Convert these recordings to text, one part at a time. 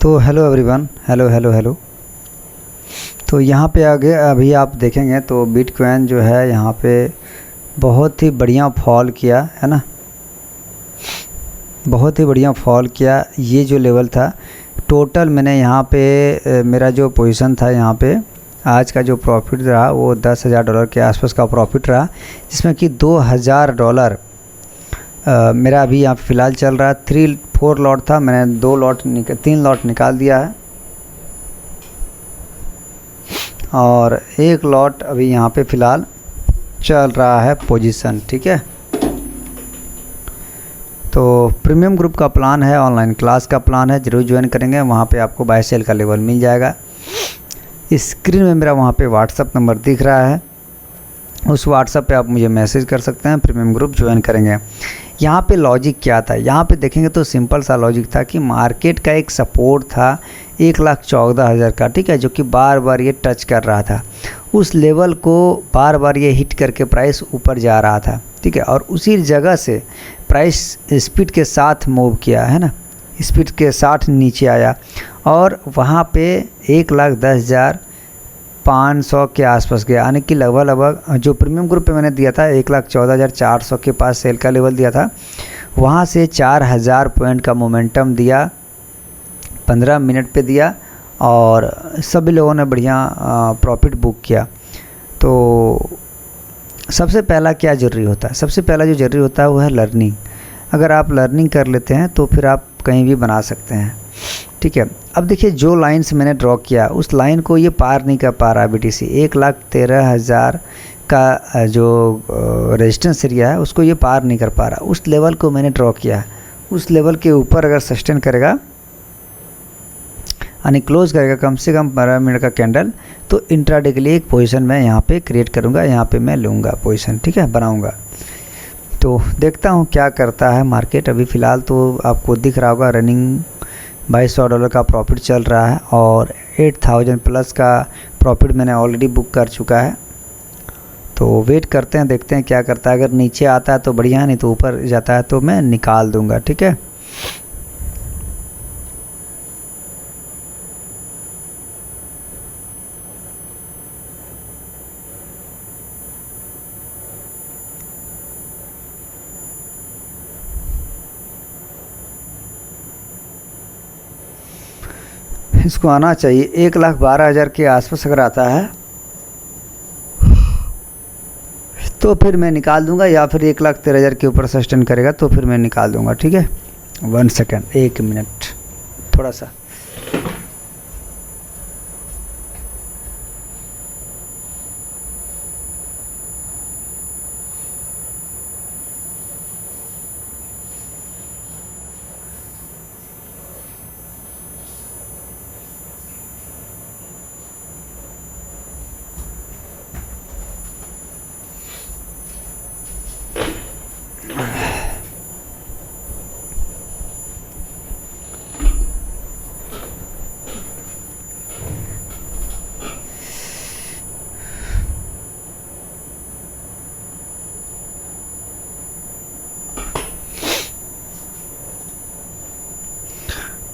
तो hello everyone, hello hello hello. तो यहाँ पे आगे अभी आप देखेंगे तो बिटकॉइन जो है यहाँ पे बहुत ही बढ़िया फॉल किया है ना, बहुत ही बढ़िया फॉल किया। ये जो लेवल था टोटल मैंने यहाँ पे मेरा जो पोजीशन था यहाँ पे आज का जो प्रॉफिट रहा वो $10,000 के आसपास का प्रॉफिट रहा, जिसमें कि $2,000 मेरा अभी यहाँ फ़िलहाल चल रहा है। 4 लॉट था, मैंने 3 लॉट निकाल दिया है और 1 लॉट अभी यहाँ पे फ़िलहाल चल रहा है पोजीशन। ठीक है, तो प्रीमियम ग्रुप का प्लान है, ऑनलाइन क्लास का प्लान है, ज़रूर ज्वाइन करेंगे। वहाँ पे आपको बाय सेल का लेवल मिल जाएगा। स्क्रीन में मेरा वहाँ पे व्हाट्सअप नंबर दिख रहा है, उस व्हाट्सअप पे आप मुझे मैसेज कर सकते हैं, प्रीमियम ग्रुप ज्वाइन करेंगे। यहाँ पे लॉजिक क्या था, यहाँ पे देखेंगे तो सिंपल सा लॉजिक था कि मार्केट का एक सपोर्ट था 1,14,000 का, ठीक है, जो कि बार बार ये टच कर रहा था। उस लेवल को बार बार ये हिट करके प्राइस ऊपर जा रहा था, ठीक है, और उसी जगह से प्राइस स्पीड के साथ मूव किया है ना, स्पीड के साथ नीचे आया और वहाँ पे 1,10,500 के आसपास गया, यानी कि लगभग जो प्रीमियम ग्रुप पे मैंने दिया था 1,14,400 के पास सेल का लेवल दिया था, वहाँ से 4,000 पॉइंट का मोमेंटम दिया, 15 मिनट पे दिया और सभी लोगों ने बढ़िया प्रॉफिट बुक किया। तो सबसे पहला क्या ज़रूरी होता है, सबसे पहला जो ज़रूरी होता है वो है लर्निंग। अगर आप लर्निंग कर लेते हैं तो फिर आप कहीं भी बना सकते हैं, ठीक है। अब देखिए जो लाइन्स मैंने ड्रॉ किया उस लाइन को ये पार नहीं कर पा रहा BTC। 1,13,000 का जो रेजिस्टेंस एरिया है उसको ये पार नहीं कर पा रहा। उस लेवल को मैंने ड्रॉ किया, उस लेवल के ऊपर अगर सस्टेन करेगा यानी क्लोज करेगा कम से कम 12 मिनट का कैंडल, तो इंट्राडे के लिए एक पोजीशन मैं यहाँ पे क्रिएट करूँगा, यहाँ पे मैं लूँगा पोजीशन, ठीक है, बनाऊँगा। तो देखता हूँ क्या करता है मार्केट। अभी फ़िलहाल तो आपको दिख रहा होगा रनिंग $2,200 का प्रॉफिट चल रहा है और 8,000 प्लस का प्रॉफिट मैंने ऑलरेडी बुक कर चुका है। तो वेट करते हैं, देखते हैं क्या करता है। अगर नीचे आता है तो बढ़िया, नहीं तो ऊपर जाता है तो मैं निकाल दूँगा, ठीक है। इसको आना चाहिए 1,12,000 के आसपास। अगर आता है तो फिर मैं निकाल दूंगा, या फिर 1,13,000 के ऊपर सस्टेन करेगा तो फिर मैं निकाल दूंगा, ठीक है। 1 सेकेंड, 1 मिनट, थोड़ा सा।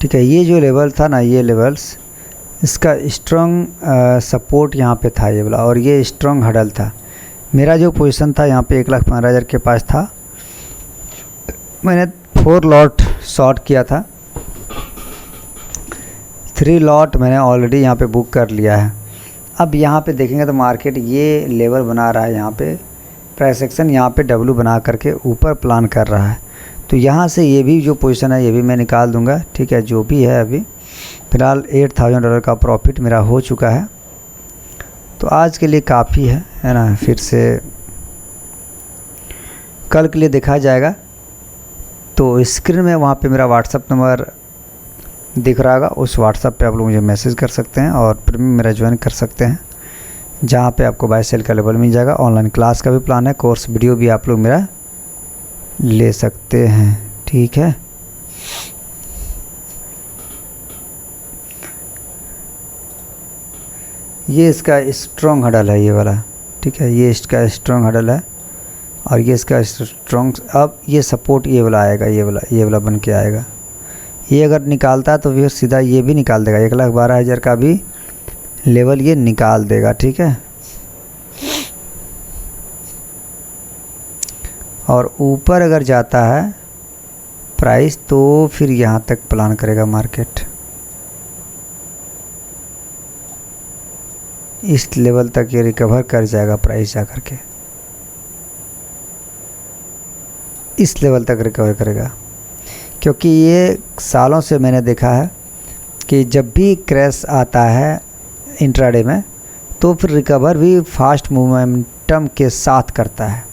ठीक है, ये जो लेवल था ना, ये लेवल्स इसका स्ट्रॉन्ग सपोर्ट यहाँ पे था ये वाला, और ये स्ट्रॉन्ग हडल था। मेरा जो पोजीशन था यहाँ पे 1,15,000 के पास था। मैंने 4 लॉट शॉर्ट किया था, 3 लॉट मैंने ऑलरेडी यहाँ पे बुक कर लिया है। अब यहाँ पे देखेंगे तो मार्केट ये लेवल बना रहा है, यहाँ पे प्राइस एक्शन यहाँ पे W बना करके ऊपर प्लान कर रहा है। तो यहाँ से ये भी जो पोजीशन है ये भी मैं निकाल दूंगा, ठीक है। जो भी है अभी फ़िलहाल $8,000 का प्रॉफिट मेरा हो चुका है, तो आज के लिए काफ़ी है ना। फिर से कल के लिए देखा जाएगा। तो स्क्रीन में वहाँ पे मेरा व्हाट्सअप नंबर दिख रहा होगा, उस व्हाट्सअप पे आप लोग मुझे मैसेज कर सकते हैं और प्रीमियम मेरा ज्वाइन कर सकते हैं, जहाँ पे आपको बाय सेल का लेवल मिल जाएगा। ऑनलाइन क्लास का भी प्लान है, कोर्स वीडियो भी आप लोग मेरा ले सकते हैं, ठीक है। ये इसका स्ट्रॉन्ग हडल है ये वाला, ठीक है, ये इसका स्ट्रॉन्ग हडल है। और ये इसका स्ट्रॉन्ग, अब ये सपोर्ट ये वाला आएगा, ये वाला बन के आएगा। ये अगर निकालता है तो फिर सीधा ये भी निकाल देगा, 1,12,000 का भी लेवल ये निकाल देगा, ठीक है। और ऊपर अगर जाता है प्राइस तो फिर यहाँ तक प्लान करेगा मार्केट, इस लेवल तक ये रिकवर कर जाएगा प्राइस जा कर के, इस लेवल तक रिकवर करेगा। क्योंकि ये सालों से मैंने देखा है कि जब भी क्रैश आता है इंट्राडे में तो फिर रिकवर भी फास्ट मोमेंटम के साथ करता है।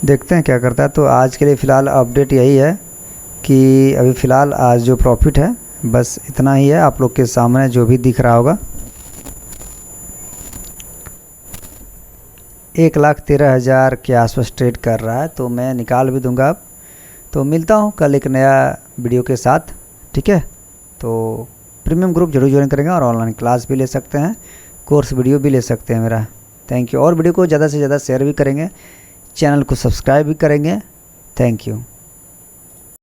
देखते हैं क्या करता है। तो आज के लिए फ़िलहाल अपडेट यही है कि अभी फ़िलहाल आज जो प्रॉफिट है बस इतना ही है, आप लोग के सामने जो भी दिख रहा होगा। 1,13,000 के आसपास ट्रेड कर रहा है, तो मैं निकाल भी दूंगा अब। तो मिलता हूँ कल एक नया वीडियो के साथ, ठीक है। तो प्रीमियम ग्रुप जरूर ज्वाइन करेंगे और ऑनलाइन क्लास भी ले सकते हैं, कोर्स वीडियो भी ले सकते हैं मेरा। Thank you. और वीडियो को ज़्यादा से ज़्यादा शेयर भी करेंगे, चैनल को सब्सक्राइब भी करेंगे। Thank you.